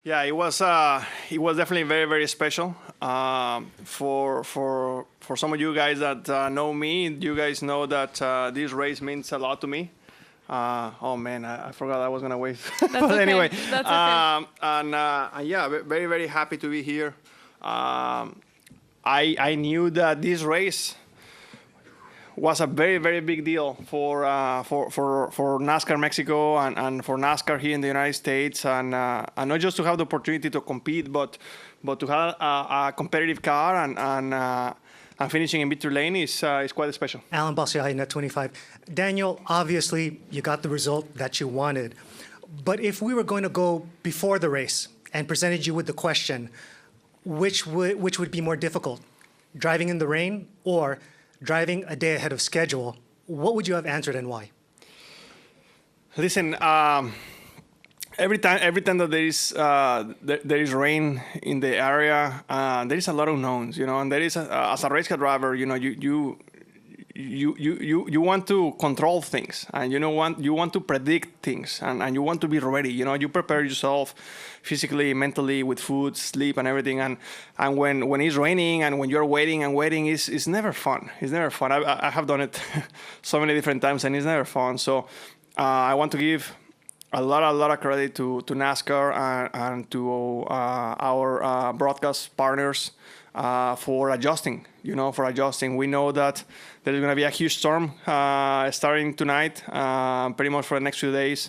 Yeah, it was definitely very very special. For some of you guys that know me, you guys know that this race means a lot to me. Oh man, I forgot I was gonna wait. That's But okay. anyway, That's okay. and yeah, very very happy to be here. I knew that this race was a very very big deal for NASCAR Mexico and for NASCAR here in the United States, and not just to have the opportunity to compete, but to have a competitive car and finishing in victory lane is quite special. Alan Balsiai, Net 25. Daniel, obviously, you got the result that you wanted. But if we were going to go before the race and presented you with the question, which would be more difficult, driving in the rain or driving a day ahead of schedule, what would you have answered and why? Listen, every time that there is rain in the area, there is a lot of unknowns, and there is as a race car driver, you want to control things, and you want to predict things, and you want to be ready. You prepare yourself physically, mentally, with food, sleep, and everything. And when it's raining and when you're waiting and waiting, it's never fun. It's never fun. I have done it so many different times, and it's never fun. So I want to give a lot of credit to NASCAR and to our broadcast partners for adjusting. For adjusting. We know that there is going to be a huge storm starting tonight, pretty much for the next few days.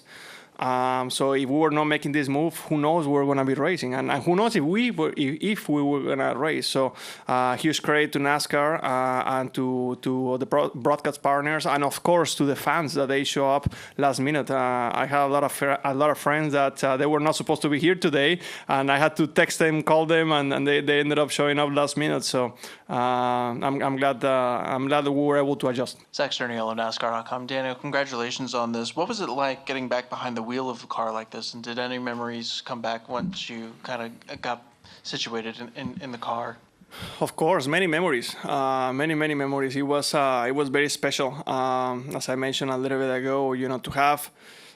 So if we were not making this move, who knows where we're going to be racing, and who knows if we were going to race. So huge credit to NASCAR and to the broadcast partners, and of course to the fans that they show up last minute. I have a lot of friends that they were not supposed to be here today, and I had to text them, call them, and they ended up showing up last minute. So I'm glad that we were able to adjust. Zach Sterniel of NASCAR.com. Daniel, congratulations on this. What was it like getting back behind the wheel of a car like this, and did any memories come back once you kind of got situated in the car? Of course, many memories, many memories. It was very special. As I mentioned a little bit ago, to have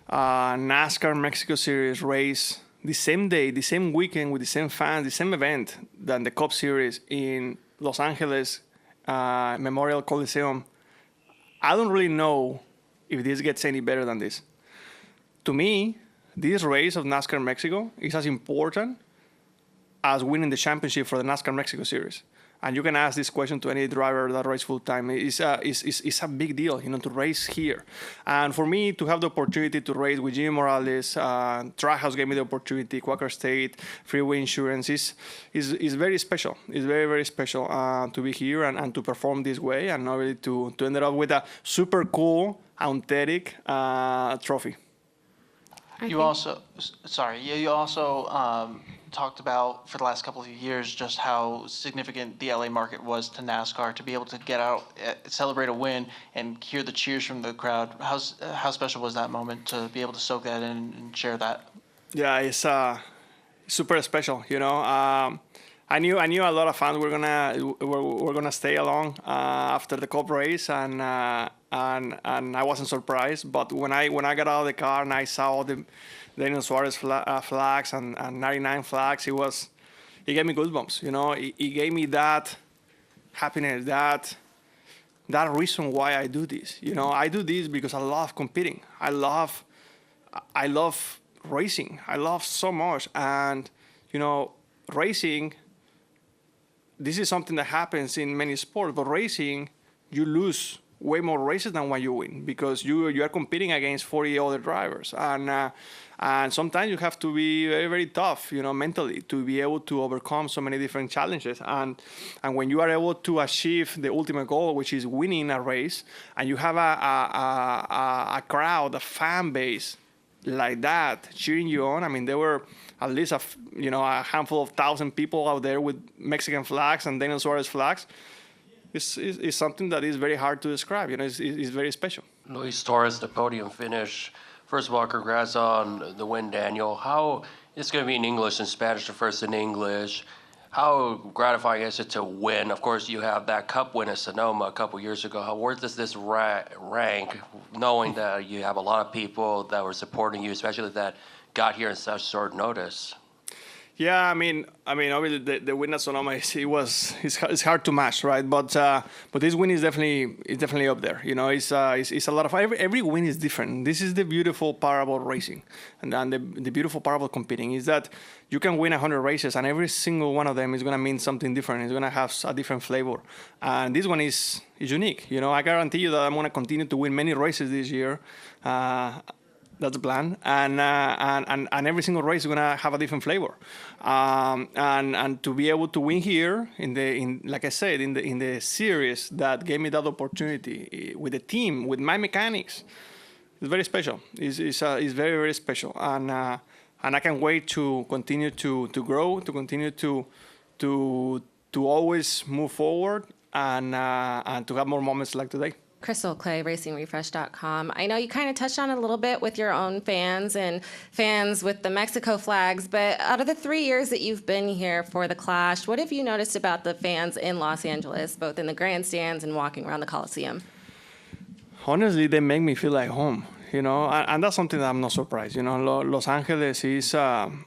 NASCAR Mexico Series race the same day, the same weekend with the same fans, the same event than the Cup Series in Los Angeles Memorial Coliseum. I don't really know if this gets any better than this. To me, this race of NASCAR Mexico is as important as winning the championship for the NASCAR Mexico Series. And you can ask this question to any driver that races full time. It's a big deal, to race here. And for me to have the opportunity to race with Jimmy Morales, Trackhouse gave me the opportunity, Quaker State, Freeway Insurance is very special. It's very, very special to be here and to perform this way, and not really to end up with a super cool, authentic trophy. You also talked about for the last couple of years just how significant the LA market was to NASCAR. To be able to get out, celebrate a win, and hear the cheers from the crowd. How special was that moment to be able to soak that in and share that? Yeah, it's super special. I knew a lot of fans were gonna stay along after the Cup race, and I wasn't surprised. But when I got out of the car and I saw all the Daniel Suarez flags and 99 flags, it gave me goosebumps. It gave me that happiness, that reason why I do this. I do this because I love competing. I love racing. I love so much, and racing. This is something that happens in many sports, but racing, you lose way more races than when you win, because you are competing against 40 other drivers, and sometimes you have to be very, very tough, mentally, to be able to overcome so many different challenges. And when you are able to achieve the ultimate goal, which is winning a race, and you have a crowd, a fan base like that cheering you on. I mean, there were at least a handful of thousand people out there with Mexican flags and Daniel Suarez flags. It's something that is very hard to describe. It's very special. Luis Torres, the podium finish. First of all, congrats on the win, Daniel. How it's going to be in English and Spanish, the first in English. How gratifying is it to win? Of course, you have that Cup win at Sonoma a couple years ago. Where does this rank, knowing that you have a lot of people that were supporting you, especially that got here in such short notice? Yeah, obviously the win at Sonoma it's hard to match, right? But this win is definitely up there. It's a lot of every win is different. This is the beautiful part about racing, and the beautiful part about competing is that you can win 100 races, and every single one of them is gonna mean something different. It's gonna have a different flavor, and this one is unique. I guarantee you that I'm gonna continue to win many races this year. That's the plan, and every single race is gonna have a different flavor, and to be able to win here like I said in the series that gave me that opportunity with the team, with my mechanics, it's very special. It's very, very special, and I can't wait to continue to grow, to continue to always move forward, and to have more moments like today. Crystal Clay, RacingRefresh.com. I know you kind of touched on it a little bit with your own fans and fans with the Mexico flags, but out of the 3 years that you've been here for the Clash, what have you noticed about the fans in Los Angeles, both in the grandstands and walking around the Coliseum? Honestly, they make me feel like home, and that's something that I'm not surprised. Los Angeles is an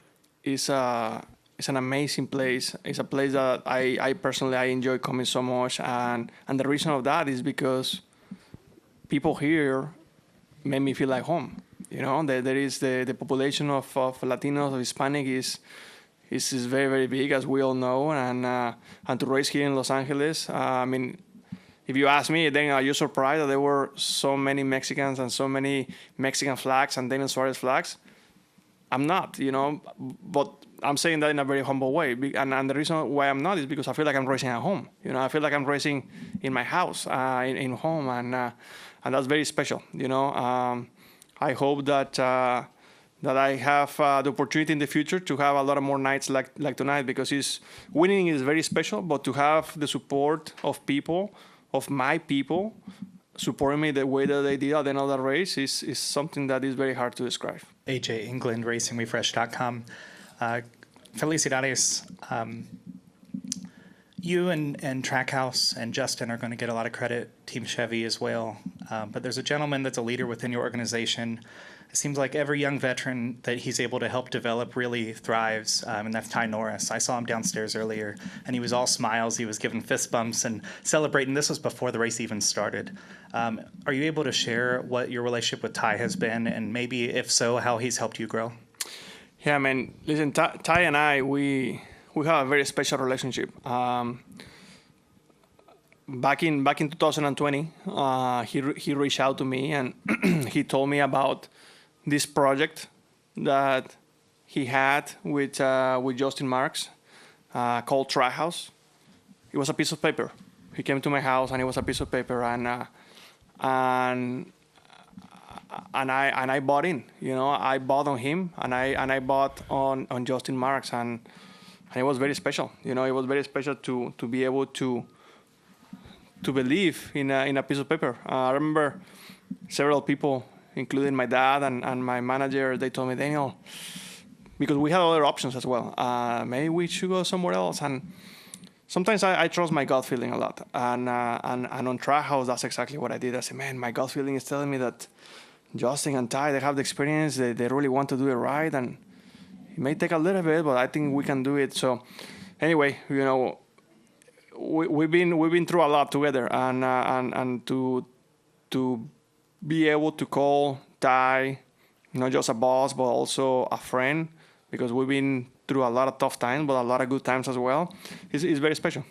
amazing place. It's a place that I personally enjoy coming so much, and the reason of that is because people here make me feel like home. There is the population of Latinos, of Hispanic is very, very big, as we all know, and to race here in Los Angeles, if you ask me, then are you surprised that there were so many Mexicans and so many Mexican flags and Daniel Suarez flags? I'm not, but I'm saying that in a very humble way. And the reason why I'm not is because I feel like I'm racing at home. I feel like I'm racing in my house, in home, and that's very special. I hope that I have the opportunity in the future to have a lot of more nights like tonight, because winning is very special, but to have the support of people, of my people, supporting me the way that they did at the end of the race is something that is very hard to describe. AJ England, RacingRefresh.com. Felicidades. You and Trackhouse and Justin are going to get a lot of credit, Team Chevy as well. But there's a gentleman that's a leader within your organization. It seems like every young veteran that he's able to help develop really thrives, and that's Ty Norris. I saw him downstairs earlier, and he was all smiles. He was giving fist bumps and celebrating. This was before the race even started. Are you able to share what your relationship with Ty has been, and maybe, if so, how he's helped you grow? Yeah, man. Listen, Ty and I, we have a very special relationship. Back in 2020, he reached out to me and he told me about this project that he had with Justin Marks called Trackhouse. It was a piece of paper. He came to my house and it was a piece of paper, and I bought in. I bought on him, and I bought on Justin Marks, and it was very special. It was very special to be able to believe in a piece of paper. I remember several people, including my dad and my manager, they told me, Daniel, because we had other options as well, maybe we should go somewhere else. And sometimes I trust my gut feeling a lot. And on Trackhouse, that's exactly what I did. I said, man, my gut feeling is telling me that Justin and Ty, they have the experience, they really want to do it right, and it may take a little bit, but I think we can do it. So anyway, we've been through a lot together, and to be able to call Ty not just a boss but also a friend, because we've been through a lot of tough times but a lot of good times as well, is very special.